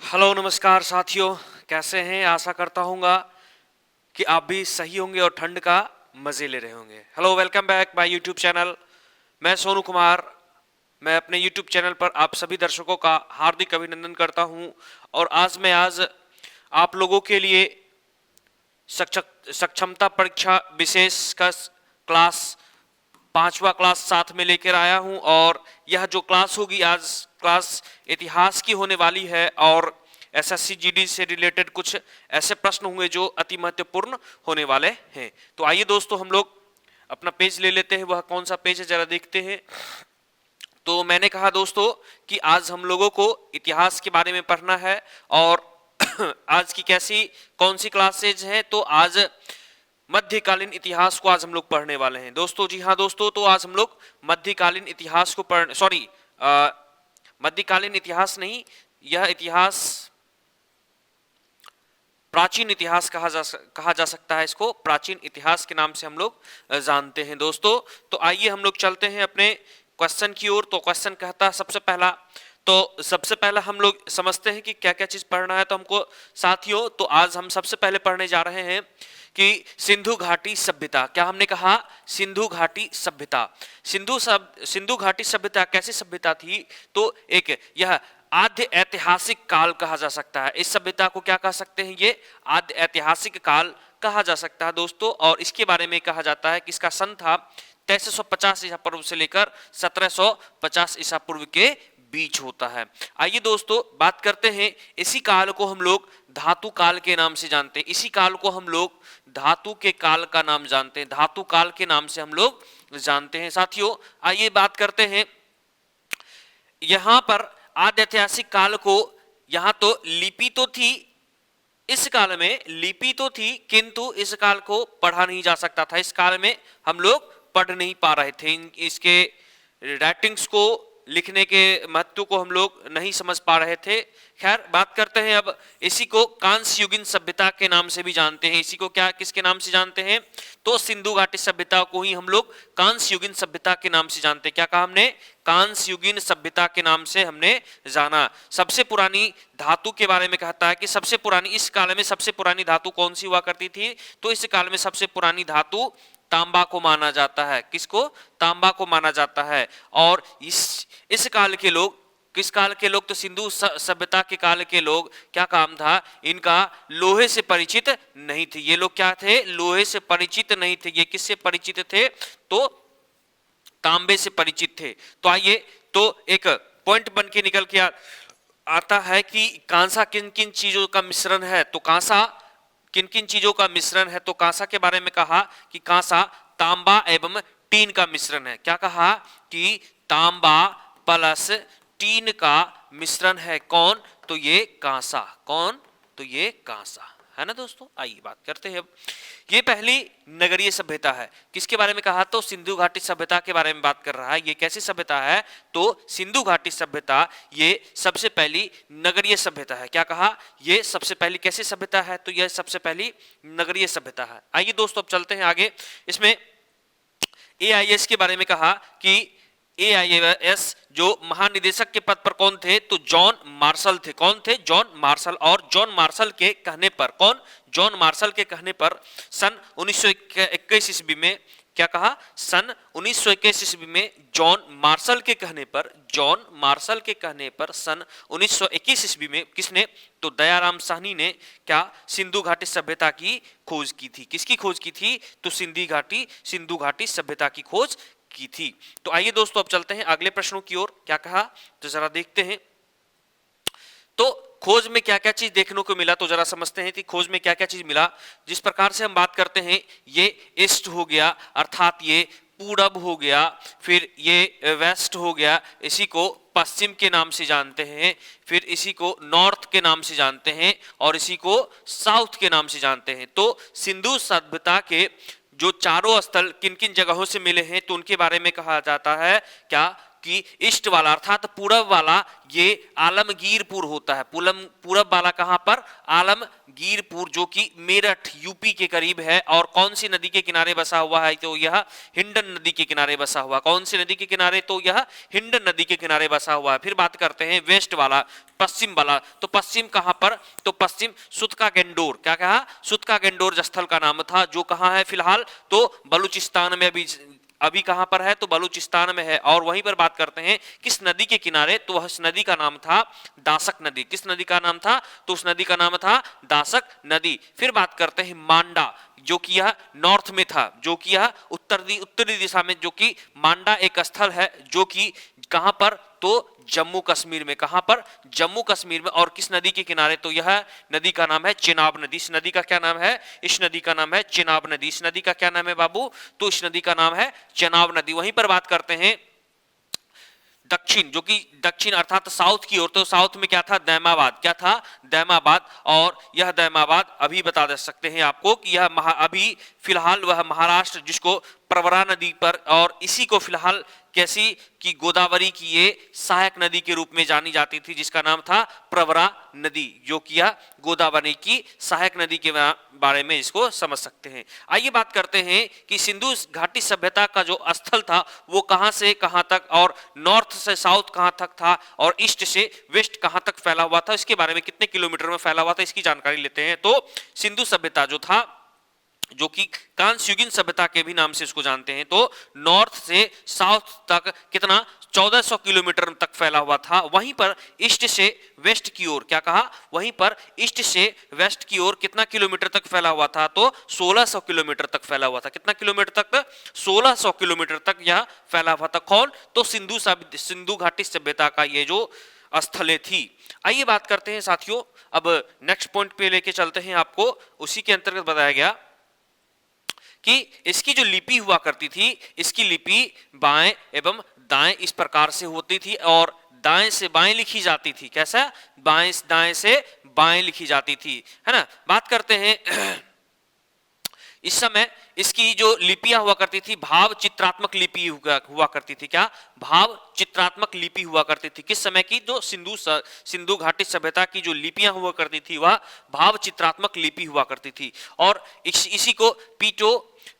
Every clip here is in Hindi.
हेलो नमस्कार साथियों, कैसे हैं? आशा करता हूँगा कि आप भी सही होंगे और ठंड का मजे ले रहे होंगे। Hello, welcome back my YouTube channel. मैं सोनू कुमार। मैं अपने यूट्यूब चैनल पर आप सभी दर्शकों का हार्दिक अभिनंदन करता हूँ। और आज आप लोगों के लिए सक्षमता परीक्षा विशेष का क्लास 5वां क्लास साथ में लेकर आया हूं। और यह जो क्लास होगी, आज क्लास इतिहास की होने वाली है और एसएससी जीडी से रिलेटेड कुछ ऐसे प्रश्न होंगे जो अति महत्वपूर्ण होने वाले हैं। तो आइए दोस्तों, हम लोग अपना पेज ले लेते हैं। वह कौन सा पेज है जरा देखते हैं। तो मैंने कहा दोस्तों कि आज हम लोगों को इतिहास के बारे में पढ़ना है। और आज की कौन सी क्लासेज हैं? तो आज मध्यकालीन इतिहास को आज हम लोग पढ़ने वाले हैं दोस्तों। जी हाँ दोस्तों, तो आज हम लोग मध्यकालीन इतिहास को मध्यकालीन इतिहास नहीं, यह इतिहास प्राचीन इतिहास कहा जा सकता है। इसको प्राचीन इतिहास के नाम से हम लोग जानते हैं दोस्तों। तो आइए हम लोग चलते हैं अपने क्वेश्चन की ओर। तो क्वेश्चन कहता है सबसे पहला हम लोग समझते हैं कि क्या क्या चीज पढ़ना है। तो हमको साथियों, तो आज हम सबसे पहले पढ़ने जा रहे हैं कि सिंधु घाटी सभ्यता। क्या हमने कहा? सिंधु घाटी सभ्यता। सिंधु घाटी सभ्यता कैसी सभ्यता थी? तो एक यह आद्य ऐतिहासिक काल कहा जा सकता है। इस सभ्यता को क्या कह सकते हैं? ये आद्य ऐतिहासिक काल कहा जा सकता है दोस्तों। और इसके बारे में कहा जाता है कि इसका सन था 1350 ईसा पूर्व से लेकर 1750 ईसा पूर्व के बीच होता है। आइए दोस्तों बात करते हैं। इसी काल को हम लोग धातु काल के नाम से जानते हैं। इसी काल को हम लोग धातु के काल का नाम जानते हैं। धातु काल के नाम से हम लोग जानते हैं साथियों। आइए बात करते हैं। यहां पर आद्य ऐतिहासिक काल को, यहां तो लिपि तो थी, इस काल में लिपि तो थी, किंतु इस काल को पढ़ा नहीं जा सकता था। इस काल में हम लोग पढ़ नहीं पा रहे थे। इसके राइटिंग्स को, लिखने के महत्व को हम लोग नहीं समझ पा रहे थे। खैर, बात करते हैं अब। इसी को कांस्य युगीन सभ्यता के नाम से भी जानते हैं। इसी को किसके नाम से जानते हैं? तो सिंधु घाटी सभ्यता को ही हम लोग कांस्य युगीन सभ्यता के नाम से जानते हैं। क्या कहा हमने? कांस्य युगीन सभ्यता के नाम से हमने जाना। सबसे पुरानी धातु के बारे में कहता है कि सबसे पुरानी, इस काल में सबसे पुरानी धातु कौन सी हुआ करती थी? तो इस काल में सबसे पुरानी धातु तांबा को माना जाता है। किसको? तांबा को माना जाता है। और इस काल के लोग, किस काल के लोग? तो सिंधु सभ्यता के काल के लोग क्या काम था इनका? लोहे से परिचित नहीं थे। ये लोग क्या थे? लोहे से परिचित नहीं थे। ये किससे परिचित थे? तो तांबे से परिचित थे। तो आइए, तो एक पॉइंट बन के निकल के आता है कि कांसा किन किन चीजों का मिश्रण है। तो कांसा किन किन चीजों का मिश्रण है? तो कांसा के बारे में कहा कि कांसा तांबा एवं टीन का मिश्रण है। क्या कहा? कि तांबा प्लस टीन का मिश्रण है। कौन? तो ये कांसा। कौन? तो ये कांसा है ना दोस्तों। आइए बात करते हैं अब। ये पहली नगरीय सभ्यता है। किसके बारे में कहा? तो सिंधु घाटी सभ्यता के बारे में बात कर रहा है। ये कैसी सभ्यता है? तो सिंधु घाटी सभ्यता ये सबसे पहली नगरीय सभ्यता है। क्या कहा? ये सबसे पहली कैसी सभ्यता है? तो यह सबसे पहली नगरीय सभ्यता है। आइए दोस्तों अब चलते हैं आगे। इसमें AIS के बारे में कहा कि AIS जो महानिदेशक के पद पर कौन थे? तो जॉन मार्शल थे। कौन थे? John Marshall. और जॉन मार्शल के कहने पर, कौन? जॉन मार्शल के कहने पर सन 1921 ईस्वी में, क्या कहा? सन 1921 ईस्वी में जॉन मार्शल के कहने पर, जॉन मार्शल के कहने पर सन 1921 ईस्वी में किसने? तो दयाराम साहनी ने क्या? सिंधु घाटी सभ्यता की खोज की थी। किसकी खोज की थी? तो सिंधु घाटी सभ्यता की खोज की थी। तो आइए दोस्तों अब चलते हैं अगले प्रश्नों की ओर। क्या कहा? तो जरा देखते हैं। तो खोज में क्या क्या चीज देखने को मिला, तो जरा समझते हैं कि खोज में क्या क्या चीज मिला। जिस प्रकार से हम बात करते हैं, ये ईस्ट हो गया, अर्थात ये पूरब हो गया, फिर ये वेस्ट हो गया, इसी को पश्चिम के नाम से जानते हैं, फिर इसी को नॉर्थ के नाम से जानते हैं, और इसी को साउथ के नाम से जानते हैं। तो सिंधु सभ्यता के जो चारों स्थल किन किन जगहों से मिले हैं, तो उनके बारे में कहा जाता है क्या? कि ईस्ट वाला अर्थात पूरब वाला ये आलमगीरपुर होता है। पूरब वाला कहां पर? आलमगीरपुर, जो कि मेरठ यूपी के करीब है। और कौन सी नदी के किनारे बसा हुआ है? तो यह हिंडन नदी के किनारे बसा हुआ। कौन सी नदी के किनारे? तो यह हिंडन नदी के किनारे बसा हुआ है। फिर बात करते हैं वेस्ट वाला, पश्चिम वाला। तो पश्चिम कहां पर? तो पश्चिम सुतका गेंडोर। क्या कहा? सुतका गेंडोर स्थल का नाम था, जो कहां है फिलहाल? तो बलूचिस्तान में। अभी कहां पर है? तो बलूचिस्तान में है। और वहीं पर बात करते हैं किस नदी के किनारे? तो उस नदी का नाम था दासक नदी। किस नदी का नाम था? तो उस नदी का नाम था दासक नदी। फिर बात करते हैं मांडा, जो कि यह नॉर्थ में था, जो कि यह उत्तरी दिशा में, जो कि मांडा एक स्थल है जो कि कहां पर? तो जम्मू कश्मीर में। कहां पर? जम्मू कश्मीर में। और किस नदी के किनारे? तो यह नदी का नाम है चेनाब नदी। इस नदी का क्या नाम है? इस नदी का नाम है चेनाब नदी। इस नदी का क्या नाम है बाबू? तो इस नदी का नाम है चेनाब नदी। वहीं पर बात करते हैं दक्षिण, जो कि दक्षिण अर्थात साउथ की ओर। तो साउथ में क्या था? दैमाबाद। क्या था? दैमाबाद। और यह दैमाबाद अभी बता दे सकते हैं आपको कि यह अभी फिलहाल वह महाराष्ट्र, जिसको प्रवरा नदी पर, और इसी को फिलहाल कैसी कि गोदावरी की ये सहायक नदी के रूप में जानी जाती थी, जिसका नाम था प्रवरा नदी, जो कि यह गोदावरी की सहायक नदी के बारे में इसको समझ सकते हैं। आइए बात करते हैं कि सिंधु घाटी सभ्यता का जो स्थल था वो कहां से कहां तक, और नॉर्थ से साउथ कहां तक था, और ईस्ट से वेस्ट कहां तक फैला हुआ था, इसके बारे में कितने किलोमीटर में फैला हुआ था, इसकी जानकारी लेते हैं। तो सिंधु सभ्यता जो था, जो कि कांस्युगिन सभ्यता के भी नाम से इसको जानते हैं, तो नॉर्थ से साउथ तक कितना? 1400 किलोमीटर तक फैला हुआ था। वहीं पर ईस्ट से वेस्ट की ओर, क्या कहा? वहीं पर ईस्ट से वेस्ट की ओर कितना किलोमीटर तक फैला हुआ था? तो 1600 किलोमीटर तक फैला हुआ था। कितना किलोमीटर तक? 1600 किलोमीटर तक यह फैला हुआ था। कौन? तो सिंधु घाटी सभ्यता का ये जो स्थलें थी। आइए बात करते हैं साथियों, अब नेक्स्ट पॉइंट पे लेके चलते हैं आपको। उसी के अंतर्गत बताया गया कि इसकी जो लिपि हुआ करती थी, इसकी लिपि बाएं एवं दाएं इस प्रकार से होती थी, और दाएं से बाएं लिखी जाती थी। कैसा? दाएं से बाएं लिखी जाती थी, है ना। बात करते हैं इस समय इसकी जो लिपियां हुआ करती थी, भाव चित्रात्मक लिपि हुआ करती थी। क्या? भाव चित्रात्मक लिपि हुआ करती थी। किस समय की? जो सिंधु घाटी सभ्यता की जो लिपियां हुआ करती थी वह भाव चित्रात्मक लिपि हुआ करती थी। और इसी को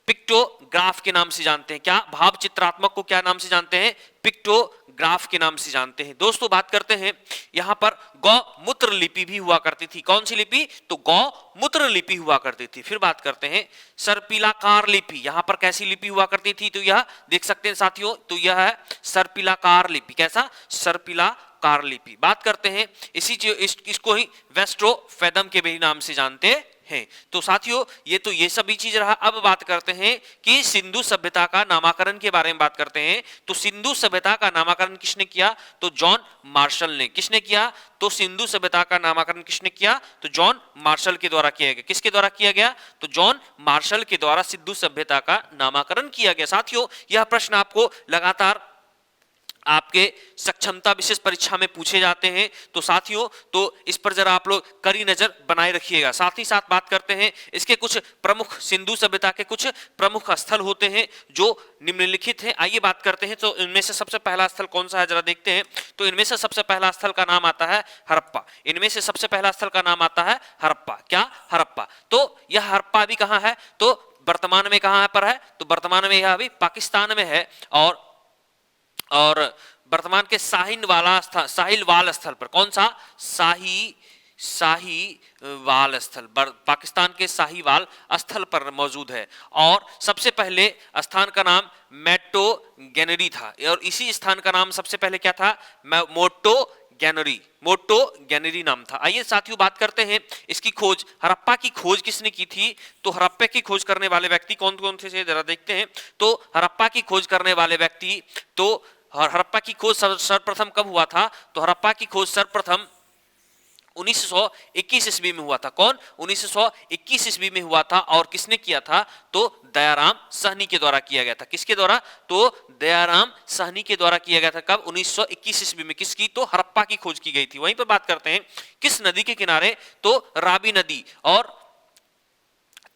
पिक्टोग्राफ के नाम से जानते हैं। क्या? भाव चित्रात्मक को क्या नाम से जानते हैं? पिक्टोग्राफ के नाम से जानते हैं। दोस्तों बात करते हैं यहां पर गौमूत्र लिपि भी हुआ करती थी। कौन सी लिपि? तो गौमूत्र लिपि हुआ करती थी। फिर बात करते हैं सर्पिलाकार लिपि। यहां पर कैसी लिपि हुआ करती थी? तो यह देख सकते हैं साथियों, तो यह है सर्पिलाकार लिपि। कैसा? सर्पिलाकार लिपि। बात करते हैं इसको ही वेस्ट्रोफेदम के भी नाम से जानते हैं। तो साथियों ये सभी चीज रहा। अब बात करते हैं कि सिंधु सभ्यता का नामकरण के बारे में बात करते हैं। तो सिंधु सभ्यता का नामकरण किसने किया? तो जॉन मार्शल ने। किसने किया? तो सिंधु सभ्यता का नामकरण किसने किया? तो जॉन मार्शल के द्वारा किया गया। किसके द्वारा किया गया? तो जॉन मार्शल के द्वारा सिंधु सभ्यता का नामकरण किया गया। साथियों यह प्रश्न आपको लगातार आपके सक्षमता विशेष परीक्षा में पूछे जाते हैं। तो साथियों तो इस पर जरा आप लोग कड़ी नजर बनाए रखिएगा। साथ ही साथ बात करते हैं इसके कुछ प्रमुख, सिंधु सभ्यता के कुछ प्रमुख स्थल होते हैं जो निम्नलिखित हैं। आइए बात करते हैं। तो इनमें से सबसे पहला स्थल कौन सा है जरा देखते हैं। तो इनमें से सबसे पहला स्थल का नाम आता है हड़प्पा। इनमें से सबसे पहला स्थल का नाम आता है हड़प्पा। क्या? हड़प्पा। तो यह हड़प्पा अभी कहां है? तो वर्तमान में कहां पर है? तो वर्तमान में यह अभी पाकिस्तान में है। और वर्तमान के साहिलवाल स्थल पर, कौन सा? साहिवाल स्थल, पाकिस्तान के साहिवाल स्थल पर मौजूद है। और सबसे पहले स्थान का नाम मोंटोगेनेरी था, और इसी स्थान का नाम सबसे पहले क्या था? मोंटोगेनेरी नाम था। आइए साथियों बात करते हैं इसकी खोज, हड़प्पा की खोज किसने की थी? तो हड़प्पा की खोज करने वाले व्यक्ति कौन कौन थे जरा देखते हैं। तो हड़प्पा की खोज करने वाले व्यक्ति, तो हड़प्पा की खोज सर्वप्रथम कब हुआ था? तो हड़प्पा की खोज सर्वप्रथम 1921 ईस्वी में हुआ था। कौन? 1921 ईस्वी में हुआ था। और किसने किया था? तो दयाराम साहनी के द्वारा किया गया था। किसके द्वारा? तो दयाराम साहनी के द्वारा किया गया था। कब? 1921 ईस्वी में। किसकी? तो हड़प्पा की खोज की गई थी। वहीं पर बात करते हैं किस नदी के किनारे? तो रावी नदी और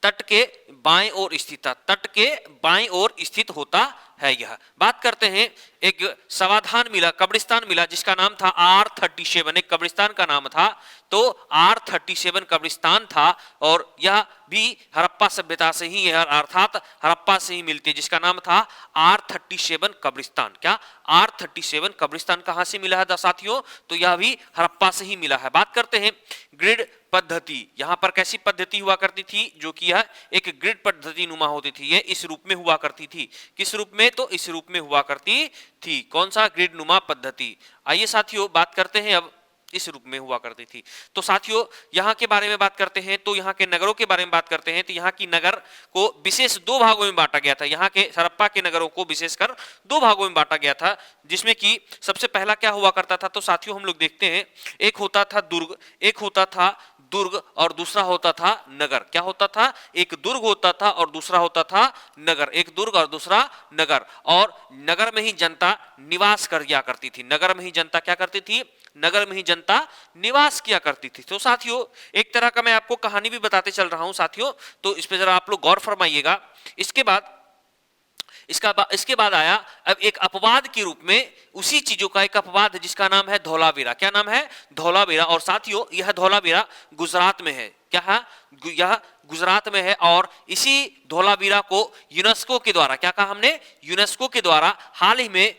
तट के बाएं ओर स्थित था, तट के बाएं ओर स्थित होता है। यह बात करते हैं एक समाधान मिला, कब्रिस्तान मिला जिसका नाम था R37, एक कब्रिस्तान का नाम था, तो R37 कब्रिस्तान था और यह भी हड़प्पा सभ्यता से ही, अर्थात हड़प्पा से ही मिलती है, जिसका नाम था R37 कब्रिस्तान। क्या R37 कब्रिस्तान कहां से मिला है साथियों? तो यह भी हड़प्पा से ही मिला है। बात करते हैं ग्रिड पद्धति, यहां पर कैसी पद्धति हुआ करती थी? जो कि यह एक ग्रिड पद्धति नुमा होती थी, ये इस रूप में हुआ करती थी। किस रूप में? तो इस रूप में हुआ करती थी। कौन सा? ग्रिड नुमा पद्धति। आइए साथियों बात करते हैं, अब इस रूप में हुआ करती थी। तो साथियों यहाँ के बारे में बात करते हैं, तो यहाँ के नगरों के बारे में बात करते हैं। तो यहाँ की नगर को विशेष दो भागों में बांटा गया था। यहाँ के हड़प्पा के नगरों को विशेषकर दो भागों में बांटा गया था, जिसमें कि सबसे पहला क्या हुआ करता था? तो साथियों हम लोग देखते हैं, एक होता था दुर्ग, एक होता था दुर्ग और दूसरा होता था नगर। क्या होता था? एक दुर्ग होता था और दूसरा होता था नगर। एक दुर्ग और दूसरा नगर, और नगर में ही जनता निवास कर किया करती थी। नगर में ही जनता क्या करती थी? नगर में ही जनता निवास किया करती थी। तो साथियों एक तरह का मैं आपको कहानी भी बताते चल रहा हूं साथियों, तो इस पे जरा आप लोग गौर फरमाइएगा। इसके बाद आया अब एक अपवाद के रूप में उसी चीजों का एक अपवाद है जिसका नाम है धौलावीरा। क्या नाम है? धौलावीरा। और साथियों यह धौलावीरा गुजरात में है। क्या है? यह गुजरात में है, और इसी धौलावीरा को यूनेस्को के द्वारा, क्या कहा हमने? यूनेस्को के द्वारा हाल ही में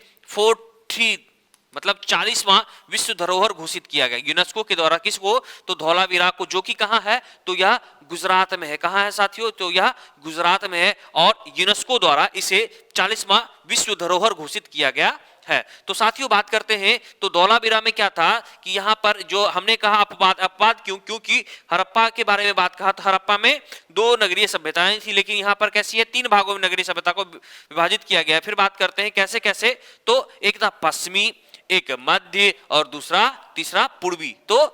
40वां विश्व धरोहर घोषित किया गया यूनेस्को के द्वारा। किसको? तो धौलावीरा को, जो कि कहां है? तो यह गुजरात में है। कहां है साथियों? तो यह गुजरात में है, और यूनेस्को द्वारा इसे 40वां विश्व धरोहर घोषित किया गया है। तो साथियों बात करते हैं, तो धौलावीरा में क्या था कि यहाँ पर जो हमने कहा अपवाद क्यों? क्योंकि हड़प्पा के बारे में बात कहा, तो हड़प्पा में दो नगरीय सभ्यताएं थी, लेकिन यहाँ पर कैसी है? तीन भागों में नगरीय सभ्यता को विभाजित किया गया है। फिर बात करते हैं कैसे कैसे, तो एक था पश्चिमी, एक मध्य और दूसरा तीसरा पूर्वी। तो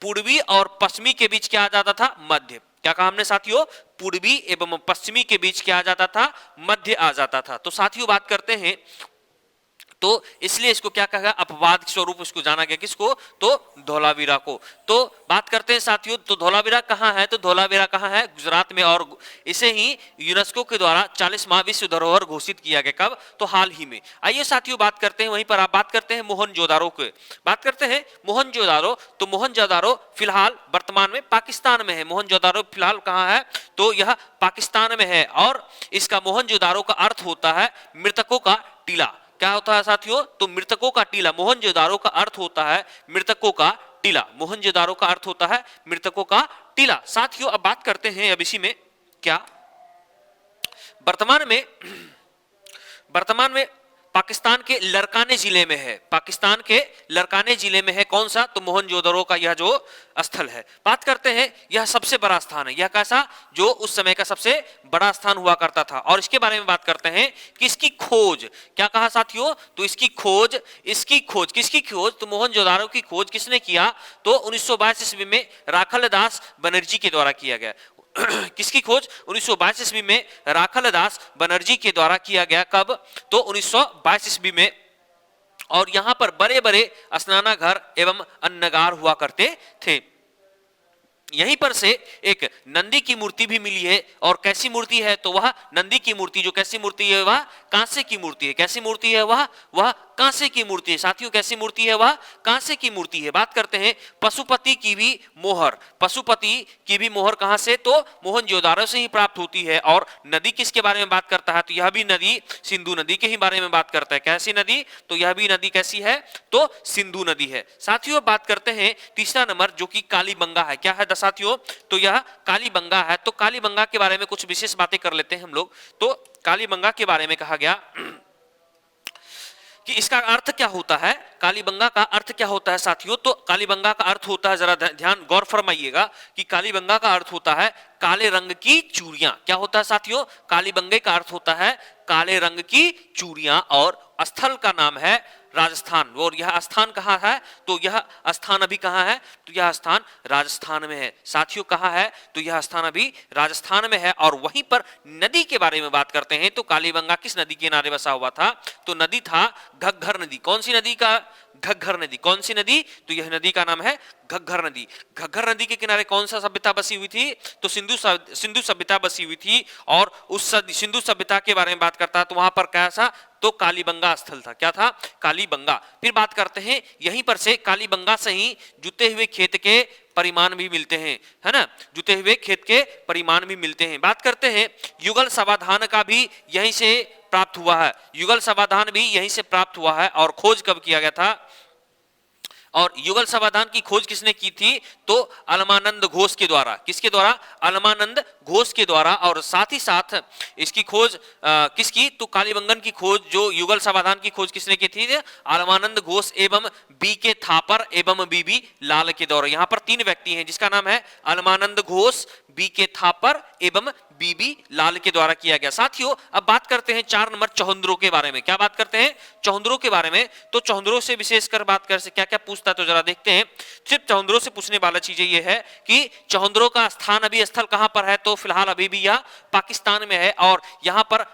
पूर्वी और पश्चिमी के बीच क्या आ जाता था? मध्य। क्या कहा हमने साथियों? पूर्वी एवं पश्चिमी के बीच क्या आ जाता था? मध्य आ जाता था। तो साथियों बात करते हैं, तो इसलिए इसको क्या कहा? अपवाद स्वरूप इसको जाना गया। किसको? तो धौलावीरा को। तो बात करते हैं साथियों, तो धौलावीरा कहाँ है? तो धौलावीरा कहाँ है? गुजरात में, और इसे ही यूनेस्को के द्वारा 40वां विश्व धरोहर घोषित किया गया। कब? तो हाल ही में। आइए साथियों बात करते हैं, वहीं पर आप बात करते हैं मोहनजोदारो के। बात करते हैं मोहनजोदारो। तो मोहनजोदारो फिलहाल वर्तमान में पाकिस्तान में है। मोहनजोदारो फिलहाल कहाँ है? तो यह पाकिस्तान में है, और इसका मोहनजोदारो का अर्थ होता है मृतकों का टीला। क्या होता है साथियों? तो मृतकों का टीला। मोहनजोदारो का अर्थ होता है मृतकों का टीला। मोहनजोदारो का अर्थ होता है मृतकों का टीला। साथियों अब बात करते हैं, अब इसी में क्या वर्तमान में पाकिस्तान के लरकाने जिले में है। पाकिस्तान के लरकाने जिले में है। कौन सा? तो मोहनजोदारो का यह जो स्थल है। बात करते हैं, यह सबसे बड़ा स्थान है। यह कैसा? जो उस समय का सबसे बड़ा स्थान हुआ करता था। और इसके बारे में बात करते हैं कि इसकी खोज, क्या कहा साथियों? तो इसकी खोज किसकी खोज? तो मोहनजोदारो की खोज किसने किया? तो 1922 ईस्वी में राखलदास बनर्जी के द्वारा किया गया। किसकी खोज? 1922 ईस्वी में राखलदास बनर्जी के द्वारा किया गया। कब? तो 1922 ईस्वी में। और यहां पर बड़े बड़े स्नानागार एवं अन्नगार हुआ करते थे। यहीं पर से एक नंदी की मूर्ति भी मिली है। और कैसी मूर्ति है? तो वह नंदी की मूर्ति, जो कैसी मूर्ति है? वह कांसे की मूर्ति है। कैसी मूर्ति है? वह कांसे की मूर्ति है। साथियों कैसी मूर्ति है? वह कांसे की मूर्ति है। बात करते हैं पशुपति की भी मोहर। पशुपति की भी मोहर कहां से? तो मोहनजोदारो से ही प्राप्त होती है। और नदी किसके बारे में बात करता है? तो यह भी नदी सिंधु नदी के ही बारे में बात करता है। कैसी नदी? तो यह भी नदी कैसी है? तो सिंधु नदी है। साथियों बात करते हैं तीसरा नंबर, जो कि कालीबंगा है। क्या है साथियों? तो यह कालीबंगा है। तो कालीबंगा के बारे में कुछ विशेष बातें कर लेते हैं हम लोग। तो कालीबंगा के बारे में कहा गया कि इसका अर्थ क्या होता है? कालीबंगा का अर्थ क्या होता है साथियों? तो कालीबंगा का अर्थ होता है, जरा ध्यान गौर फरमाइएगा, कि कालीबंगा का अर्थ होता है काले रंग की चूड़ियां। क्या होता है साथियों? कालीबंगे का अर्थ होता है काले रंग की चूड़ियां। और स्थल का नाम है राजस्थान। और यह स्थान कहाँ है? तो यह स्थान अभी कहाँ है? तो यह स्थान राजस्थान में है। साथियों कहाँ है? तो यह स्थान अभी राजस्थान में है। और वहीं पर नदी के बारे में बात करते हैं तो कालीबंगा किस नदी के किनारे बसा हुआ था? तो नदी था घग्घर नदी। कौन सी नदी का? घग्घर नदी। कौन सी नदी? तो यह नदी का नाम है घग्घर नदी। घग्घर नदी के किनारे कौन सा सभ्यता बसी हुई थी? तो सिंधु सभ्यता बसी हुई थी। और उस सिंधु सभ्यता के बारे में बात करता है तो वहां पर कैसा? तो कालीबंगा स्थल था। क्या था? कालीबंगा। फिर बात करते हैं यहीं पर से कालीबंगा से ही जुते हुए खेत के परिमाण भी मिलते हैं, है ना? जुते हुए खेत के परिमाण भी मिलते हैं। बात करते हैं युगल समाधान का भी यहीं से प्राप्त हुआ है। युगल समाधान भी यहीं से प्राप्त हुआ है। और खोज कब किया गया था? और युगल समाधान की खोज किसने की थी? तो अलमानंद घोष के द्वारा। किसके द्वारा? अलमानंद घोष के द्वारा। और साथ ही साथ इसकी खोज किसकी? तो कालीबंगन की खोज, जो युगल समाधान की खोज किसने की थी? अलमानंद घोष एवं बी के थापर एवं बीबी लाल के द्वारा। यहाँ पर तीन व्यक्ति हैं जिसका नाम है अलमानंद घोष, बी के थापर एवं बीबी लाल के द्वारा किया गया। साथियों अब बात करते हैं 4 नंबर चौहंद्रों के बारे में। क्या बात करते हैं? चौहंद्रों के बारे में। तो चौहंद्रों से विशेषकर बात कर से क्या क्या पूछता है तो जरा देखते हैं। सिर्फ चौहंद्रों से पूछने वाला चीजें ये है कि चौहंद्रों का स्थान अभी स्थल कहां पर है? तो फिलहाल अभी भी यह पाकिस्तान में है। और यहां पर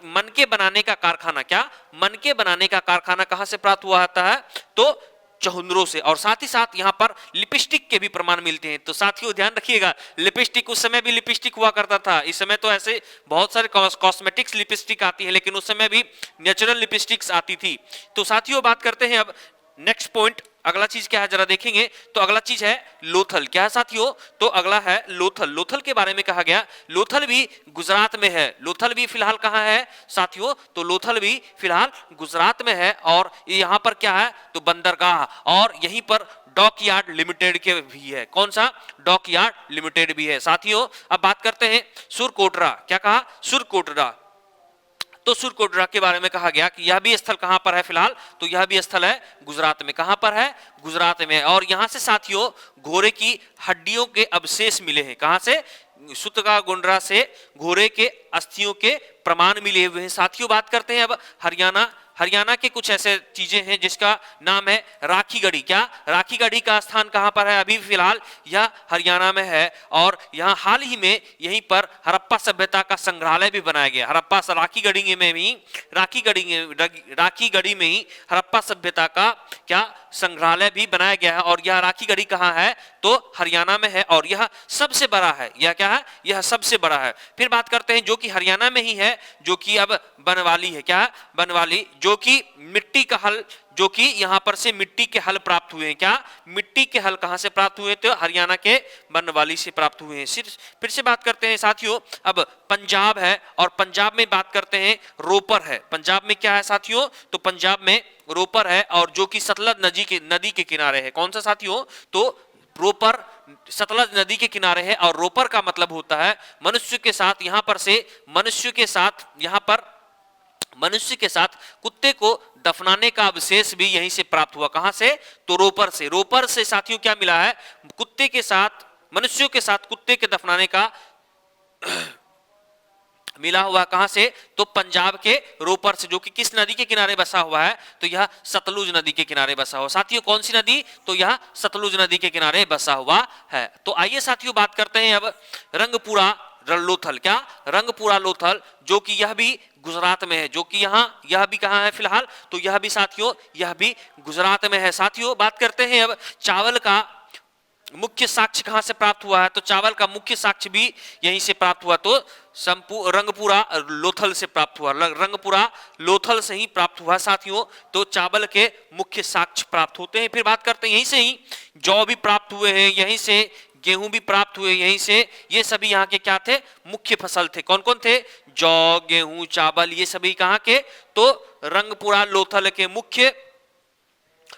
मनके बनाने का कारखाना, क्या? मनके बनाने का कारखाना कहां से प्राप्त हुआ आता है? तो चौहंद्रों से। और साथ ही साथ यहाँ पर लिपस्टिक के भी प्रमाण मिलते हैं। तो साथियों ध्यान रखिएगा, लिपस्टिक उस समय भी लिपस्टिक हुआ करता था। इस समय तो ऐसे बहुत सारे कॉस्मेटिक्स लिपस्टिक आती है, लेकिन उस समय भी नेचुरल लिपस्टिक्स आती थी। तो साथियों बात करते हैं अब नेक्स्ट पॉइंट, अगला चीज क्या है जरा देखेंगे। तो अगला चीज है लोथल। क्या है साथियों? तो अगला है लोथल। लोथल के बारे में कहा गया, लोथल भी गुजरात में है। लोथल भी फिलहाल कहाँ है साथियों? तो लोथल भी फिलहाल गुजरात में है। और यहाँ पर क्या है? तो बंदरगाह, और यहीं पर डॉकयार्ड लिमिटेड के भी है। कौन सा? डॉकयार्ड लिमिटेड भी है। साथियों अब बात करते हैं सुरकोटरा। क्या कहा? सुरकोटरा। तो सुरकोटरा के बारे में कहा गया कि यह भी स्थल कहां पर है फिलहाल? तो यह भी स्थल है गुजरात में। कहां पर है? गुजरात में। और यहां से साथियों घोड़े की हड्डियों के अवशेष मिले हैं। कहां से? सुतगागोंडरा से घोड़े के अस्थियों के प्रमाण मिले हुए हैं। साथियों बात करते हैं अब हरियाणा। हरियाणा के कुछ ऐसे चीजें हैं जिसका नाम है राखीगढ़ी। क्या? राखीगढ़ी का स्थान कहां पर है? अभी फिलहाल यह हरियाणा में है। और यहां हाल ही में यहीं पर हड़प्पा सभ्यता का संग्रहालय भी बनाया गया। हड़प्पा राखीगढ़ी में ही राखीगढ़ी में ही हड़प्पा सभ्यता का क्या संग्रहालय भी बनाया गया है। और यह राखीगढ़ी कहां है? तो हरियाणा में है। और यह सबसे बड़ा है। यह क्या है? यह सबसे बड़ा है। फिर बात करते हैं जो कि हरियाणा में ही है, जो कि अब बनवाली है। क्या? बनवाली, जो कि मिट्टी का हल, जो कि यहां पर से मिट्टी के हल प्राप्त हुए हैं। क्या? मिट्टी के हल कहां से प्राप्त हुए? तो हरियाणा के बनवाली से प्राप्त हुए हैं। फिर से बात करते हैं साथियों अब पंजाब है। और पंजाब में बात करते हैं रोपर है। पंजाब में क्या है साथियों? तो पंजाब में रोपर है, और जो कि सतलज नदी के किनारे है। कौन सा साथियों? तो रोपर सतलज नदी के किनारे है। और रोपर का मतलब होता है मनुष्य के साथ, यहां पर से मनुष्य के साथ, यहां पर मनुष्य के साथ कुत्ते को दफनाने का अवशेष भी यहीं से प्राप्त हुआ। कहां से? तो रोपर से। रोपर से साथियों क्या मिला है? कुत्ते के साथ, मनुष्यों के साथ कुत्ते के दफनाने का मिला हुआ। कहां से? तो पंजाब के रोपर से, जो कि किस नदी के किनारे बसा हुआ है? तो यह सतलुज नदी के किनारे बसा हुआ। साथियों कौन सी नदी? तो यह सतलुज नदी के किनारे बसा हुआ है। तो आइए साथियों बात करते हैं अब रंगपुरा लोथल। क्या? रंगपुरा लोथल, जो कि यह भी गुजरात में है। जो कि यह भी कहां है फिलहाल? तो यह भी साथियों, यह भी गुजरात में है। साथियों बात करते हैं अब चावल का मुख्य साक्ष्य कहां से प्राप्त हुआ है? तो चावल का मुख्य साक्ष्य भी यहीं से प्राप्त हुआ। तो रंगपुरा लोथल से प्राप्त हुआ। रंगपुरा लोथल से ही प्राप्त हुआ साथियों। तो चावल के मुख्य साक्ष्य प्राप्त होते हैं। फिर बात करते हैं यहीं से ही जौ भी प्राप्त हुए हैं, यहीं से गेहूं भी प्राप्त हुए, यहीं से। ये सभी यहाँ के क्या थे? मुख्य फसल थे। कौन कौन थे? जौ, गेहूं, चावल, ये सभी कहाँ के? तो रंगपुरा लोथल के मुख्य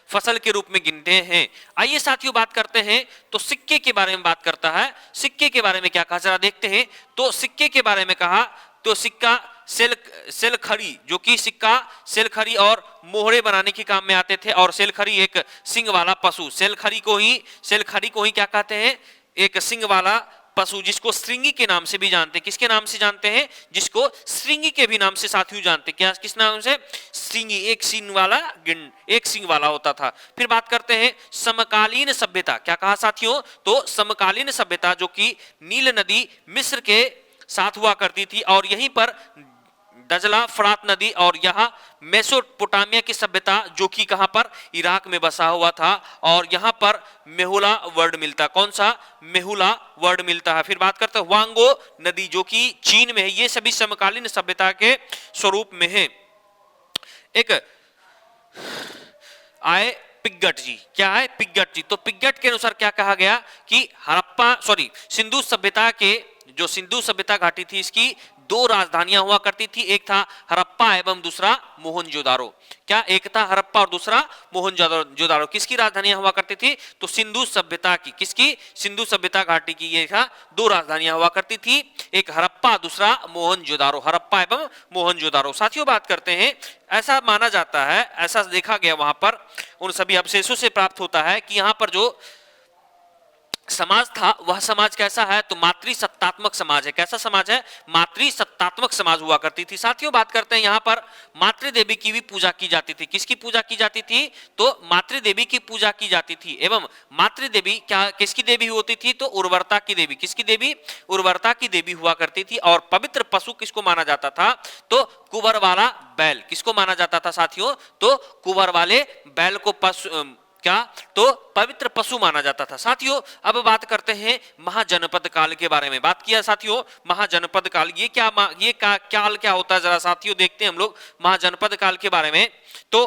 फसल के रूप में गिनते हैं। आइए साथियों बात करते हैं तो सिक्के के बारे में बात करता है। सिक्के के बारे में क्या कहा जरा देखते हैं। तो सिक्के के बारे में कहा तो सिक्का सेलखड़ी, जो कि सिक्का सेलखड़ी और मोहरे बनाने के काम में आते थे। और सेलखड़ी एक सिंग वाला पशु, सेलखड़ी को ही क्या कहते हैं? एक सिंग वाला पशु जिसको श्रृंगी के नाम से भी जानते हैं, किसके नाम से जानते हैं, जिसको श्रृंगी के भी नाम से साथियों जानते हैं, क्या किस नाम से, श्रृंगी, एक सींग वाला होता था। फिर बात करते हैं समकालीन सभ्यता, क्या कहा साथियों, तो समकालीन सभ्यता जो कि नील नदी मिस्र के साथ हुआ करती थी और यहीं पर दजला फरात नदी और यहाँ मेसोपोटामिया की सभ्यता जो कि कहां पर, इराक में बसा हुआ था और यहां पर मेहुला वर्ड मिलता, कौन सा, मेहुला वर्ड मिलता है। फिर बात करते हैं वांगो नदी जो कि चीन में है, ये सभी समकालीन सभ्यता के स्वरूप में है। एक आए पिग्गट जी, क्या है, पिग्गट जी, तो पिग्गट के अनुसार क्या कहा गया कि सिंधु सभ्यता के, जो सिंधु सभ्यता घाटी थी इसकी दो राजधानियां हुआ करती थी, एक था हड़प्पा एवं दूसरा मोहनजोदारो, क्या, एक था हड़प्पा और दूसरा मोहनजोदारो, किसकी राजधानियां हुआ करती थी, तो सिंधु सभ्यता की, किसकी, सिंधु सभ्यता घाटी की ये था दो राजधानियां हुआ करती थी, एक हड़प्पा दूसरा मोहनजोदारो, हड़प्पा एवं मोहनजोदारो। साथियों बात करते हैं, ऐसा माना जाता है, ऐसा देखा गया वहां पर उन सभी अवशेषों से प्राप्त होता है कि यहाँ पर जो समाज था वह समाज कैसा है, तो मातृसत्तात्मक समाज है, कैसा समाज है, मातृसत्तात्मक समाज हुआ करती थी। साथियों बात करते हैं यहाँ पर मातृ देवी की भी पूजा की जाती थी, किसकी पूजा की जाती थी, तो मातृ देवी की पूजा की जाती थी एवं मातृ देवी क्या किसकी देवी होती थी, तो उर्वरता की देवी, किसकी देवी, उर्वरता की देवी हुआ करती थी। और पवित्र पशु किसको माना जाता था, तो कुंवर वाला बैल, किसको माना जाता था साथियों, तो कुंवर वाले बैल को पशु, क्या, तो पवित्र पशु माना जाता था। साथियों अब बात करते हैं महाजनपद काल के बारे में, बात किया साथियों महाजनपद काल, ये काल क्या होता है, जरा साथियों देखते हैं हम लोग महाजनपद काल के बारे में। तो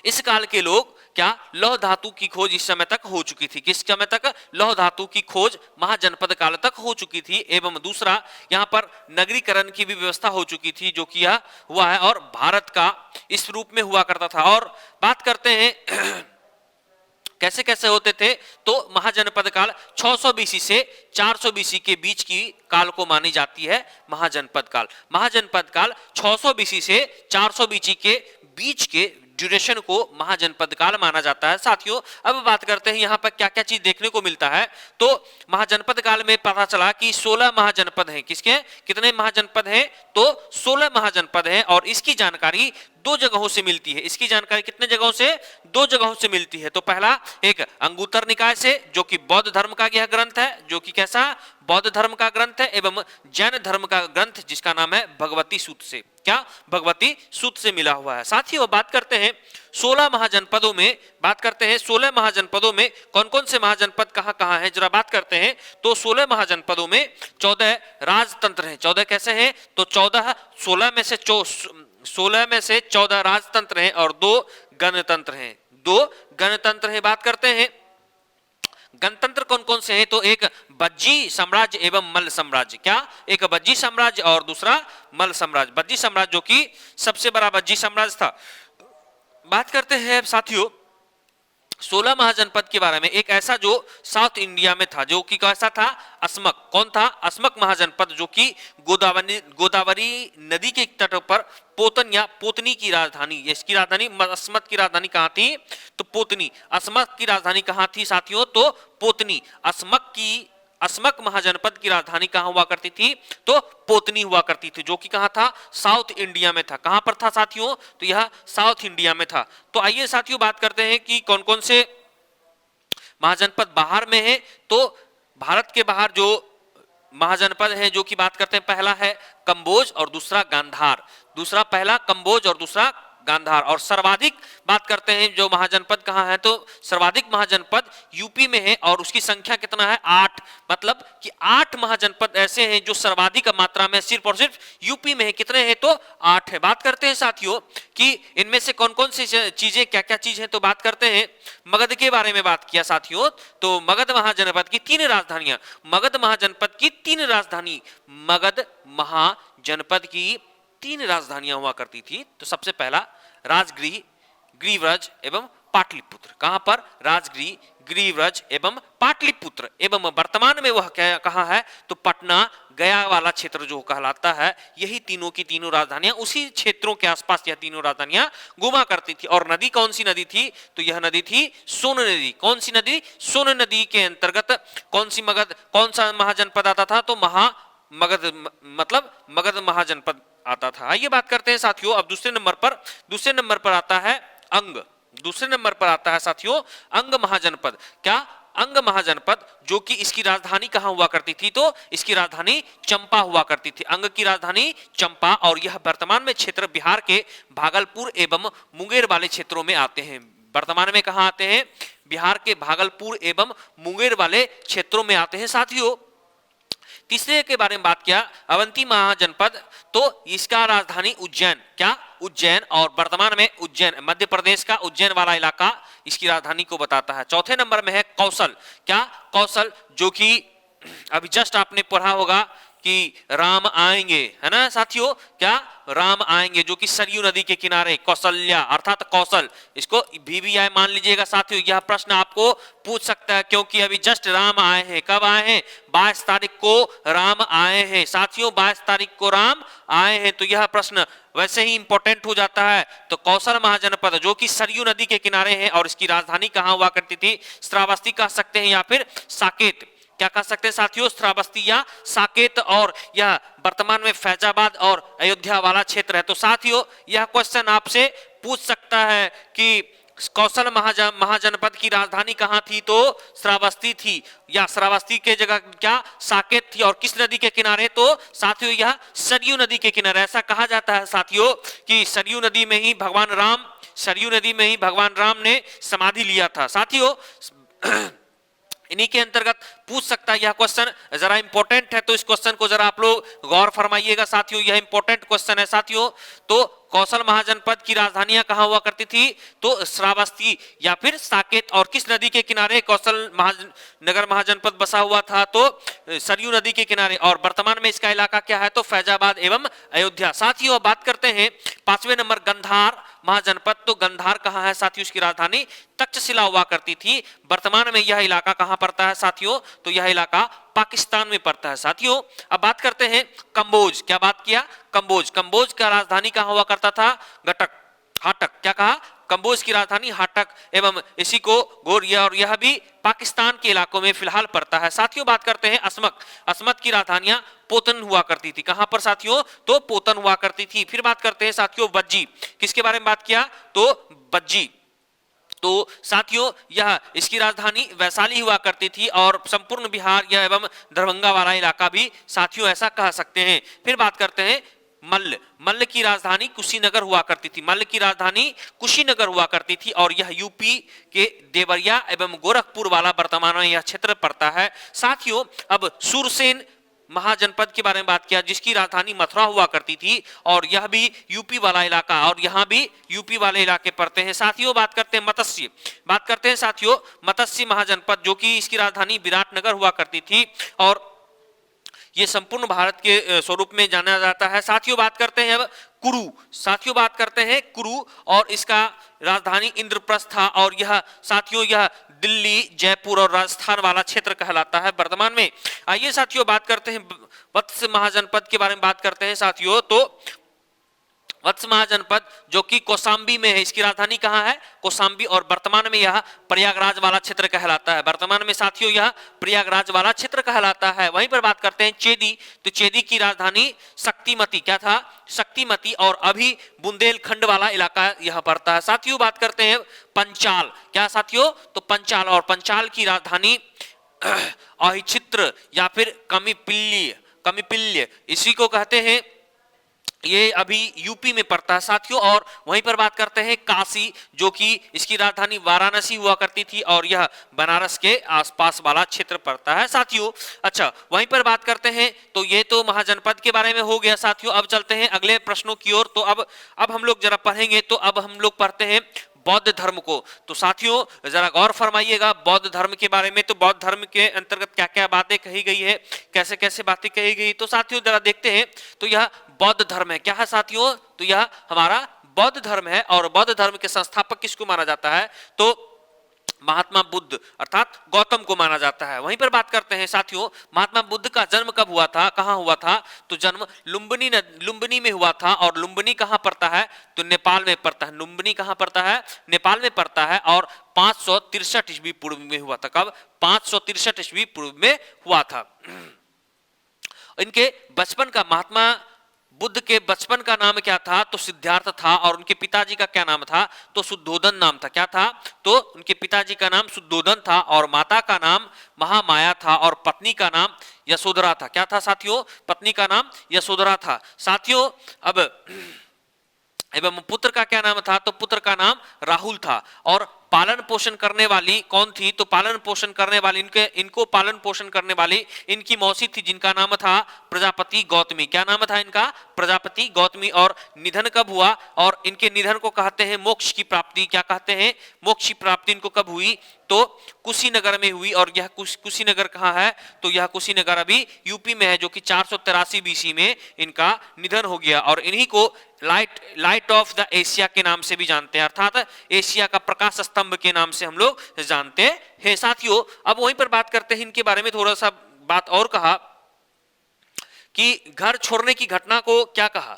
इस काल के लोग क्या, लौह धातु की खोज इस समय तक हो चुकी थी, किस समय तक, लौह धातु की खोज महाजनपद काल तक हो चुकी थी एवं दूसरा यहाँ पर नगरीकरण की भी व्यवस्था हो चुकी थी जो कि हुआ है और भारत का इस रूप में हुआ करता था। और बात करते हैं कैसे कैसे होते थे, तो महाजनपद काल 600 बीसी से 400 बीसी के बीच की काल को मानी जाती है महाजनपद काल। महाजनपद काल 600 बीसी से 400 बीसी के बीच के ड्यूरेशन को महाजनपद काल माना जाता है। साथियों अब बात करते हैं यहाँ पर क्या क्या चीज देखने को मिलता है, तो महाजनपद काल में पता चला कि 16 महाजनपद हैं, किसके, कितने महाजनपद हैं, तो 16 महाजनपद हैं और इसकी जानकारी दो जगहों से मिलती है, इसकी जानकारी कितने जगहों से, दो जगहों से मिलती है। तो पहला एक अंगुत्तर निकाय से जो कि बौद्ध धर्म का यह ग्रंथ है, जो कि कैसा, बौद्ध धर्म का ग्रंथ है एवं जैन धर्म का ग्रंथ जिसका नाम है भगवती सूत्र से, क्या, भगवती सूत्र से मिला हुआ है। साथियों बात करते हैं 16 महाजनपदों में, बात करते हैं 16 महाजनपदों में कौन कौन से महाजनपद कहां कहां हैं, जरा बात करते हैं। तो 16 महाजनपदों में 14 राजतंत्र हैं, 14 कैसे हैं, तो 16 में से 14 राजतंत्र हैं और 2 गणतंत्र हैं, 2 गणतंत्र हैं। बात करते हैं गणतंत्र कौन कौन से हैं, तो एक बज्जी साम्राज्य एवं मल्ल साम्राज्य, क्या, एक बज्जी साम्राज्य और दूसरा मल्ल साम्राज्य। बज्जी साम्राज्य जो कि सबसे बड़ा बज्जी साम्राज्य था। बात करते हैं साथियों 16 महाजनपद के बारे में, एक ऐसा जो साउथ इंडिया में था जो कि कैसा था, अस्मक, कौन था, अस्मक महाजनपद जो कि गोदावरी नदी के तट पर पोतन या पोतनी की राजधानी, इसकी राजधानी, अस्मक की राजधानी कहाँ थी, तो पोतनी, अस्मक की राजधानी कहाँ थी साथियों, तो पोतनी, अस्मक महाजनपद की राजधानी कहां हुआ करती थी, तो पोतनी हुआ करती थी जो कि कहां था, साउथ इंडिया में था। कहां पर था साथियों, तो यह साउथ इंडिया में था। तो आइए साथियों बात करते हैं कि कौन कौन से महाजनपद बाहर में है। तो भारत के बाहर जो महाजनपद है जो कि बात करते हैं, पहला है कंबोज और दूसरा गांधार, दूसरा पहला कंबोज और दूसरा गांधार। और सर्वाधिक बात करते हैं जो महाजनपद कहाँ है, तो सर्वाधिक महाजनपद यूपी में है और उसकी संख्या कितना है, 8, मतलब कि 8 महाजनपद ऐसे हैं जो सर्वाधिक मात्रा में सिर्फ और सिर्फ यूपी में है, कितने हैं, तो 8 है। बात करते हैं साथियों कि इनमें से कौन कौन सी चीजें, क्या क्या चीज है, तो बात करते हैं मगध के बारे में बात किया साथियों। तो मगध महाजनपद की 3 राजधानियां, मगध महाजनपद की 3 राजधानी, मगध महाजनपद की 3 राजधानियां हुआ करती थी। तो सबसे पहला राजगृह, ग्रीव्रज एवं पाटलिपुत्र। कहां पर? राजगिरी, गिरिव्रज एवं पाटलिपुत्र। एवं वर्तमान में वह कहां है? तो पटना, गया वाला क्षेत्र जो कहलाता है, यही तीनों की तीनों राजधानियां, उसी क्षेत्रों के आसपास यह तीनों राजधानियां घुमा करती थी। और नदी कौन सी नदी थी? तो यह नदी थी सोन नदी। कौन सी नदी? सोन नदी के अंतर्गत कौन सा महाजनपद आता था? तो मगध, मतलब मगध महाजनपद आता था। आइए बात करते हैं साथियों अब दूसरे नंबर पर आता है अंग। दूसरे नंबर पर आता है साथियों अंग महाजनपद। क्या? अंग महाजनपद, जो कि इसकी राजधानी कहां हुआ करती थी? तो इसकी राजधानी चंपा हुआ करती थी। अंग की राजधानी चंपा, और यह वर्तमान में क्षेत्र बिहार के भागलपुर एवं मुंगेर वाले क्षेत्रों में आते हैं। वर्तमान में कहां आते हैं? बिहार के भागलपुर एवं मुंगेर वाले क्षेत्रों में आते हैं। साथियों तीसरे के बारे में बात किया, अवंती महाजनपद, तो इसका राजधानी उज्जैन। क्या? उज्जैन, और वर्तमान में उज्जैन मध्य प्रदेश का उज्जैन वाला इलाका इसकी राजधानी को बताता है। चौथे नंबर में है कौशल। क्या? कौशल, जो कि अभी जस्ट आपने पढ़ा होगा कि राम आएंगे, है ना साथियों? क्या? राम आएंगे, जो कि सरयू नदी के किनारे कौशल्या अर्थात कौशल, इसको VVI मान लीजिएगा साथियों। यह प्रश्न आपको पूछ सकता है, क्योंकि अभी जस्ट राम आए हैं। कब आए हैं? 22 तारीख को राम आए हैं साथियों, 22 तारीख को राम आए हैं। तो यह प्रश्न वैसे ही इंपॉर्टेंट हो जाता है। तो कौशल महाजनपद, जो कि सरयू नदी के किनारे है, और इसकी राजधानी कहां हुआ करती थी? श्रावस्ती कह सकते हैं या फिर साकेत। क्या कह सकते हैं साथियों? श्रावस्ती या साकेत, और यह वर्तमान में फैजाबाद और अयोध्या वाला क्षेत्र है। तो साथियों यह क्वेश्चन आपसे पूछ सकता है कि कौशल महाजनपद की राजधानी कहां थी? तो श्रावस्ती थी, या श्रावस्ती के जगह क्या? साकेत थी, और किस नदी के किनारे? तो साथियों यह सरयू नदी के किनारे। ऐसा कहा जाता है साथियों कि सरयू नदी में ही भगवान राम ने समाधि लिया था। साथियों इन्हीं के अंतर्गत पूछ सकता है यह क्वेश्चन, जरा इंपॉर्टेंट है, तो इस क्वेश्चन को जरा आप लोग गौर फरमाइएगा साथियों, यह इंपॉर्टेंट क्वेश्चन है साथियों। तो कौशल महाजनपद की राजधानियां कहां हुआ करती थी? तो श्रावस्ती या फिर साकेत, और किस नदी के किनारे नगर महाजनपद बसा हुआ था? तो सरयू नदी के किनारे, और वर्तमान में इसका इलाका क्या है? तो फैजाबाद एवं अयोध्या। साथियों बात करते हैं 5वें नंबर गंधार महाजनपद। तो गंधार कहां है साथियों? इसकी राजधानी तक्षशिला हुआ करती थी। वर्तमान में यह इलाका कहां पड़ता है साथियों? तो यह इलाका पाकिस्तान में पड़ता है। साथियों अब बात करते हैं कंबोज। क्या बात किया? कंबोज। कंबोज का राजधानी कहां हुआ करता था? हाटक। क्या कहा? कंबोज की राजधानी हाटक, एवं इसी को गोरिया, और यह भी पाकिस्तान के इलाकों में फिलहाल पड़ता है। साथियों बात करते हैं असमक। असमक की राजधानियां पोतन हुआ करती थी। कहां पर साथियों? तो पोतन हुआ करती थी। फिर बात करते हैं साथियों बज्जी। किसके बारे में बात किया? तो बज्जी। तो साथियों यह इसकी राजधानी वैशाली हुआ करती थी, और संपूर्ण बिहार या एवं दरभंगा वाला इलाका भी साथियों ऐसा कह सकते हैं। फिर बात करते हैं मल्ल की राजधानी कुशीनगर हुआ करती थी। मल्ल की राजधानी कुशीनगर हुआ करती थी, और यह यूपी के देवरिया एवं गोरखपुर वाला वर्तमान में यह क्षेत्र पड़ता है। साथियों अब सुरसेन महाजनपद के बारे में बात किया, जिसकी राजधानी मथुरा हुआ करती थी, और यह भी यूपी वाला इलाका, और यहां भी यूपी वाले इलाके पड़ते हैं। साथियों बात करते हैं साथियों मत्स्य महाजनपद, जो कि इसकी राजधानी विराटनगर हुआ करती थी, और ये संपूर्ण भारत के स्वरूप में जाना जाता है। साथियों बात करते हैं अब कुरु, और इसका राजधानी इंद्रप्रस्थ था, और यह साथियों यह दिल्ली, जयपुर और राजस्थान वाला क्षेत्र कहलाता है वर्तमान में। आइए साथियों बात करते हैं वत्स महाजनपद के बारे में बात करते हैं साथियों। तो वत्स महाजनपद जो कि कौशाम्बी में है, इसकी राजधानी कहां है? कौशाम्बी, और वर्तमान में यह प्रयागराज वाला क्षेत्र कहलाता है। वर्तमान में साथियों यह प्रयागराज वाला क्षेत्र कहलाता है। वहीं पर बात करते हैं चेदी। तो चेदी की राजधानी शक्तिमती। क्या था? शक्तिमती, और अभी बुंदेलखंड वाला इलाका यह पड़ता है। साथियों बात करते हैं पंचाल। क्या साथियों? तो पंचाल, और पंचाल की राजधानी अहिचित्र या फिर कमिपिल्य इसी को कहते हैं, ये अभी यूपी में पड़ता है साथियों। और वहीं पर बात करते हैं काशी, जो कि इसकी राजधानी वाराणसी हुआ करती थी, और यह बनारस के आसपास वाला क्षेत्र पड़ता है साथियों। अच्छा वहीं पर बात करते हैं, तो ये तो महाजनपद के बारे में हो गया साथियों। अब चलते हैं अगले प्रश्नों की ओर। तो अब हम लोग जरा पढ़ेंगे, तो अब हम लोग पढ़ते हैं बौद्ध धर्म को। तो साथियों जरा गौर फरमाइएगा बौद्ध धर्म के बारे में। तो बौद्ध धर्म के अंतर्गत क्या क्या बातें कही गई है, कैसे कैसे बातें कही गई, तो साथियों जरा देखते हैं। तो यह बौद्ध धर्म है। क्या है साथियों? तो यह हमारा बौद्ध धर्म है और बौद्ध धर्म के संस्थापक किसको माना जाता है, तो महात्मा बुद्ध अर्थात गौतम को माना जाता है। वहीं पर बात करते हैं साथियों, महात्मा बुद्ध का जन्म कब हुआ था, कहां हुआ था, तो जन्म लुम्बिनी में हुआ था। और लुम्बिनी कहां पड़ता है, तो नेपाल में पड़ता है। लुम्बिनी कहां पड़ता है, नेपाल में पड़ता है। और 563 ईस्वी पूर्व में हुआ था। कब, 563 ईस्वी पूर्व में हुआ था। इनके बचपन का, महात्मा बुद्ध के बचपन का नाम क्या था, तो सिद्धार्थ था। और उनके पिताजी का क्या नाम था, तो शुद्धोधन नाम था। क्या था, तो उनके पिताजी का नाम शुद्धोधन था और माता का नाम महामाया था और पत्नी का नाम यशोधरा था। क्या था साथियों, पत्नी का नाम यशोधरा था। साथियों अब एवं पुत्र का क्या नाम था, तो पुत्र का नाम राहुल था। और पालन पोषण करने वाली कौन थी, तो पालन पोषण करने वाली इनको पालन पोषण करने वाली इनकी मौसी थी, जिनका नाम था प्रजापति गौतमी। क्या नाम था इनका, प्रजापति गौतमी। और निधन कब हुआ, और इनके निधन को कहते हैं मोक्ष की प्राप्ति। क्या कहते हैं, मोक्ष की प्राप्ति इनको कब हुई, तो कुशीनगर में हुई। और यह कुशीनगर कहाँ है, तो यह कुशीनगर अभी यूपी में है, जो कि 483 बीसी में इनका निधन हो गया। और इन्हीं को लाइट ऑफ द एशिया के नाम से भी जानते हैं, अर्थात एशिया का प्रकाश स्तंभ के नाम से हम लोग जानते हैं साथियों। अब वहीं पर बात करते हैं इनके बारे में, थोड़ा सा बात और कहा कि घर छोड़ने की घटना को क्या कहा,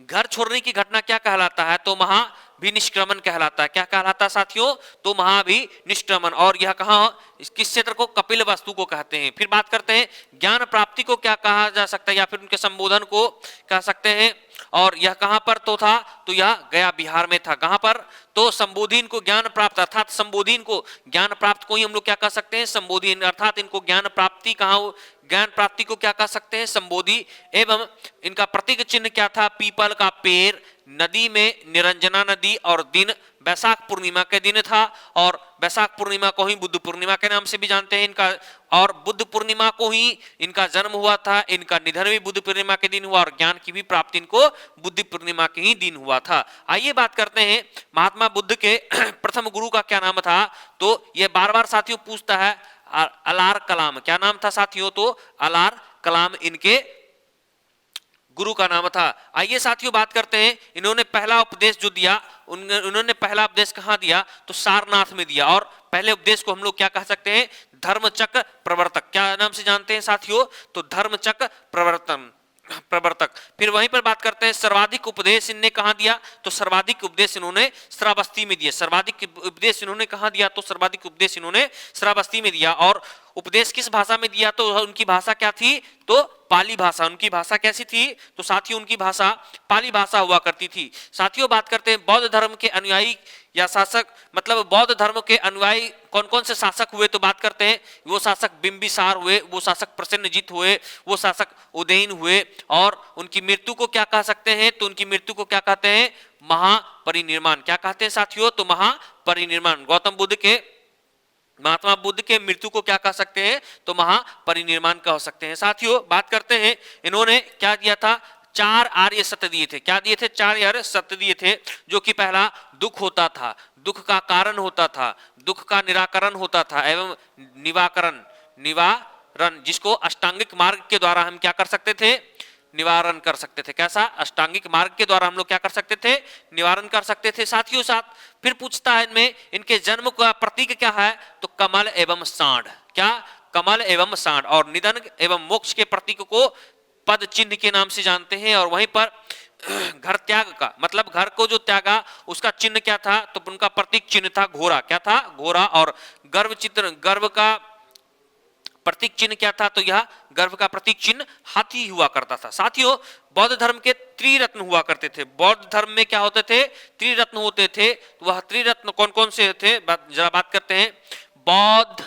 घर छोड़ने की घटना क्या कहलाता है, तो महाभिनिष्क्रमण कहलाता है। क्या कहलाता है साथियों, तो महाभिनिष्क्रमण। और यह कहाँ, किस क्षेत्र को, कपिल वस्तु को कहते हैं। फिर बात करते हैं ज्ञान प्राप्ति को क्या कहा जा सकता है, या फिर उनके संबोधन को कह सकते हैं। और यह कहां पर तो था, तो यह गया बिहार में था। कहां पर, तो संबोधीन को ज्ञान प्राप्त, अर्थात संबोधीन को ज्ञान प्राप्त को ही हम लोग क्या कह सकते हैं, संबोधीन। अर्थात इनको ज्ञान प्राप्ति कहां, ज्ञान प्राप्ति को क्या कह सकते हैं, संबोधि। एवं इनका प्रतीक चिन्ह क्या था, पीपल का पेड़, नदी में निरंजना नदी, और दिन वैशाख पूर्णिमा के दिन था। और वैशाख पूर्णिमा को ही बुद्ध पूर्णिमा के नाम से भी जानते हैं इनका। और बुद्ध पूर्णिमा को ही इनका जन्म हुआ था, इनका निधन भी बुद्ध पूर्णिमा के दिन हुआ, और ज्ञान की भी प्राप्ति इनको बुद्ध पूर्णिमा के ही दिन हुआ था। आइए बात करते हैं महात्मा बुद्ध के प्रथम गुरु का क्या नाम था, तो ये बार बार साथियों पूछता है, अलार कलाम। क्या नाम था साथियों, तो अलार कलाम इनके गुरु का नाम था। आइए साथियों बात करते हैं, इन्होंने पहला उपदेश जो दिया, उन्होंने पहला उपदेश कहाँ दिया, तो सारनाथ में दिया। और पहले उपदेश को हम लोग क्या कह सकते हैं, धर्मचक्र प्रवर्तक। क्या नाम से जानते हैं साथियों, तो धर्मचक्र प्रवर्तक। फिर वहीं पर बात करते हैं सर्वाधिक उपदेश इनने कहाँ दिया, तो सर्वाधिक उपदेश इन्होंने श्रावस्ती में दिया। सर्वाधिक उपदेश इन्होंने कहाँ दिया, तो सर्वाधिक उपदेश इन्होंने श्रावस्ती में दिया। और उपदेश किस भाषा में दिया, तो उनकी भाषा क्या थी, तो पाली भाषा। उनकी भाषा कैसी थी, तो साथियों उनकी भाषा पाली भाषा हुआ करती थी। साथियों बात करते हैं बौद्ध धर्म के अनुयायी या शासक, मतलब बौद्ध धर्म के अनुयायी कौन कौन से शासक हुए, तो बात करते हैं वो शासक बिंबिसार हुए, वो शासक प्रसेनजीत हुए, वो शासक उदयन हुए। और उनकी मृत्यु को क्या कह सकते हैं, तो उनकी मृत्यु को क्या कहते हैं, महापरिनिर्वाण। क्या कहते हैं साथियों, तो महापरिनिर्वाण। गौतम बुद्ध के, महात्मा बुद्ध के मृत्यु को क्या कह सकते हैं, तो महापरिनिर्वाण कह सकते हैं। साथियों बात करते हैं इन्होंने क्या दिया था, 4 आर्य सत्य दिए थे। क्या दिए थे, 4 आर्य सत्य दिए थे, जो कि पहला दुख होता था, दुख का कारण होता था, दुख का निराकरण होता था, एवं निवारण, जिसको अष्टांगिक मार्ग के द्वारा हम क्या कर सकते थे, निवारण कर सकते थे। कैसा, अष्टांगिक मार्ग के द्वारा हम लोग क्या कर सकते थे, निवारण कर सकते थे। साथियों साथ फिर पूछता है इनमें, इनके जन्म का प्रतीक क्या है, तो कमल एवं सांड। क्या, कमल एवं सांड। और निधन एवं मोक्ष के प्रतीक को पद चिन्ह के नाम से जानते हैं। और वहीं पर घर त्याग का मतलब घर को जो त्यागा उसका चिन्ह क्या था, तो उनका प्रतीक चिन्ह था घोड़ा। क्या था, घोड़ा। और गर्व का प्रतीक चिन्ह क्या था, तो यह गर्व का प्रतीक चिन्ह हाथी हुआ करता था। साथियों बौद्ध धर्म के त्रिरत्न हुआ करते थे। बौद्ध धर्म में क्या होते थे, त्रिरत्न होते थे। तो वह त्रिरत्न कौन कौन से थे, जरा बात करते हैं। बौद्ध,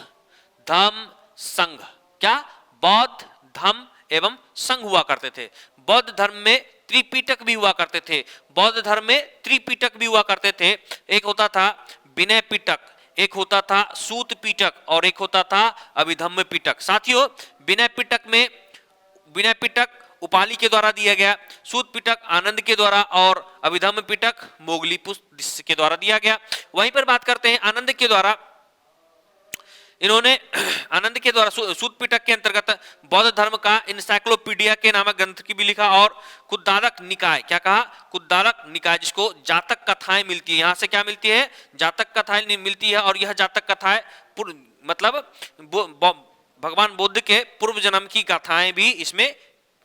धम्म, संघ। क्या, बौद्ध, धम्म एवं संघ हुआ करते थे। बौद्ध धर्म में त्रिपिटक भी हुआ करते थे। बौद्ध धर्म में त्रिपिटक भी हुआ करते थे। एक होता था विनय पिटक, एक होता था सूत पिटक, और एक होता था अभिधम्म पिटक। साथियों विनय पिटक उपाली के द्वारा दिया गया, सूत पिटक आनंद के द्वारा, और अभिधम्म पिटक मोगली पुष्प के द्वारा दिया गया। वहीं पर बात करते हैं आनंद के द्वारा इन्होंने आनंद के द्वारा सूत पिटक के अंतर्गत बौद्ध धर्म का इंसाइक्लोपीडिया के नामक ग्रंथ की भी लिखा, और कुद्दालक निकाय, क्या कहा, कुद्दालक निकाय, जिसको जातक कथाएं मिलती है, यहाँ से क्या मिलती है, जातक कथाएं मिलती है, और यह जातक कथाएं मतलब भगवान बुद्ध के पूर्व जन्म की कथाएं भी इसमें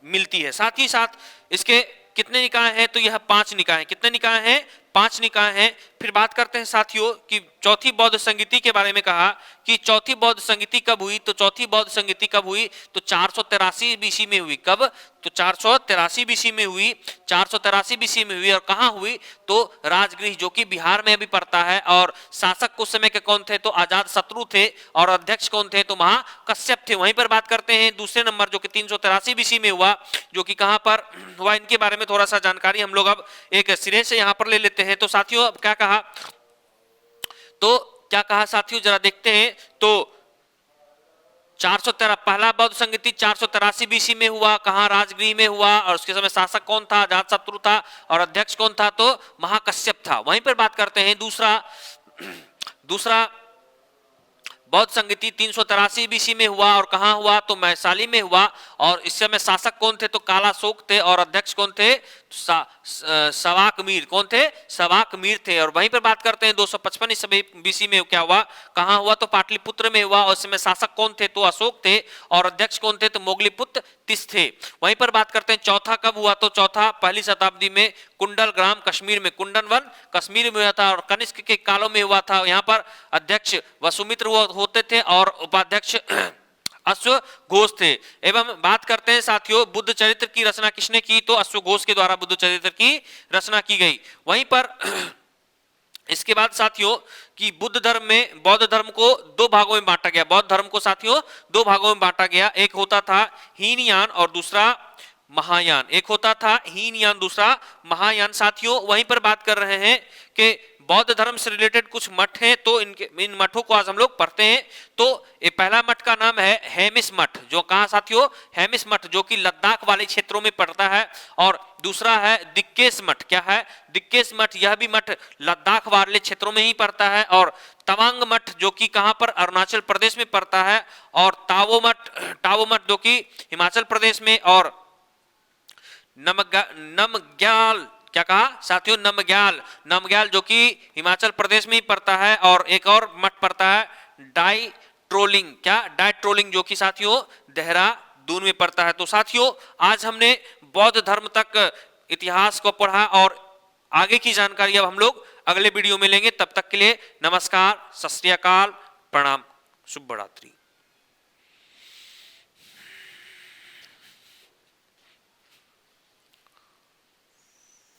मिलती है। साथ ही साथ इसके कितने निकाय हैं, तो यह 5 निकाय हैं। कितने निकाय हैं, 5 निकाय हैं। फिर बात करते हैं साथियों कि चौथी बौद्ध संगीति के बारे में कहा कि चौथी बौद्ध संगीति कब हुई, तो चौथी बौद्ध संगीति कब हुई, तो 483 बीसी में हुई। कब, तो 483 बीसी में हुई, 483 बीसी में हुई। और कहाँ हुई, तो राजगृह, जो कि बिहार में अभी पड़ता है। और शासक उस समय के कौन थे, तो अजात शत्रु थे, और अध्यक्ष कौन थे, तो महाकश्यप थे। वहीं पर बात करते हैं दूसरे नंबर जो कि 383 बीसी में हुआ, जो कि कहां पर हुआ, इनके बारे में थोड़ा सा जानकारी हम लोग अब एक सिरे से यहां पर ले लेते हैं। तो साथियों अब क्या कहा, तो क्या कहा साथियों, जरा देखते हैं। तो 413 पहला बौद्ध संगीति 483 बीसी में हुआ, कहां, राजगृह में हुआ। और उसके समय शासक कौन था, अजातशत्रु था, और अध्यक्ष कौन था, तो महाकश्यप था। वहीं पर बात करते हैं दूसरा बौद्ध संगीति 383 बीसी में हुआ, और कहां हुआ, तो मैसाली में हुआ। और इस समय शासक कौन थे, तो कालाशोक थे, और अध्यक्ष कौन थे, सवाक मीर, कौन थे, सवाक मीर थे। और वहीं पर बात करते हैं 255 ईस्वी बीसी में क्या हुआ, कहां हुआ, तो पाटलिपुत्र में हुआ। और इस समय शासक कौन थे, तो अशोक थे, और अध्यक्ष कौन थे, तो मोगलीपुत्र तिस थे। वहीं पर बात करते हैं चौथा कब हुआ, तो चौथा पहली शताब्दी में कुंडल ग्राम कश्मीर में, कुंडन वन कश्मीर में हुआ था, और कनिष्क के कालों में हुआ था। यहाँ पर अध्यक्ष वसुमित्र होते थे, और उपाध्यक्ष अश्वघोष थे। एवं बात करते हैं साथियों बुद्ध चरित्र की रचना किसने की, तो अश्वघोष के द्वारा बुद्ध चरित्र की रचना की गई। वहीं पर इसके बाद साथियों कि बुद्ध धर्म में बौद्ध धर्म को 2 भागों में बांटा गया। बौद्ध धर्म को साथियों 2 भागों में बांटा गया। एक होता था हीनयान और दूसरा महायान। एक होता था हीनयान, दूसरा महायान। साथियों वहीं पर बात कर रहे हैं कि बौद्ध धर्म से रिलेटेड कुछ मठ हैं, तो इन मठों को आज हम लोग पढ़ते हैं। तो ये पहला मठ का नाम है हेमिस मठ, जो कहाँ साथियों, हेमिस मठ, जो कि लद्दाख वाले क्षेत्रों में पड़ता है। और दूसरा है दिक्केश मठ, क्या है, दिक्केश मठ, यह भी मठ लद्दाख वाले क्षेत्रों में ही पड़ता है। और तवांग मठ जो कि कहाँ पर, अरुणाचल प्रदेश में पड़ता है। और टावो मठ जो कि हिमाचल प्रदेश में। और नमग्याल, क्या कहा साथियों, नमग्याल जो कि हिमाचल प्रदेश में ही पड़ता है। और एक और मठ पड़ता है डाइट्रोलिंग, क्या, डाइट्रोलिंग, जो कि साथियों देहरादून में पड़ता है। तो साथियों आज हमने बौद्ध धर्म तक इतिहास को पढ़ा, और आगे की जानकारी अब हम लोग अगले वीडियो में लेंगे। तब तक के लिए नमस्कार, सत श्री अकाल, प्रणाम, शुभ रात्रि।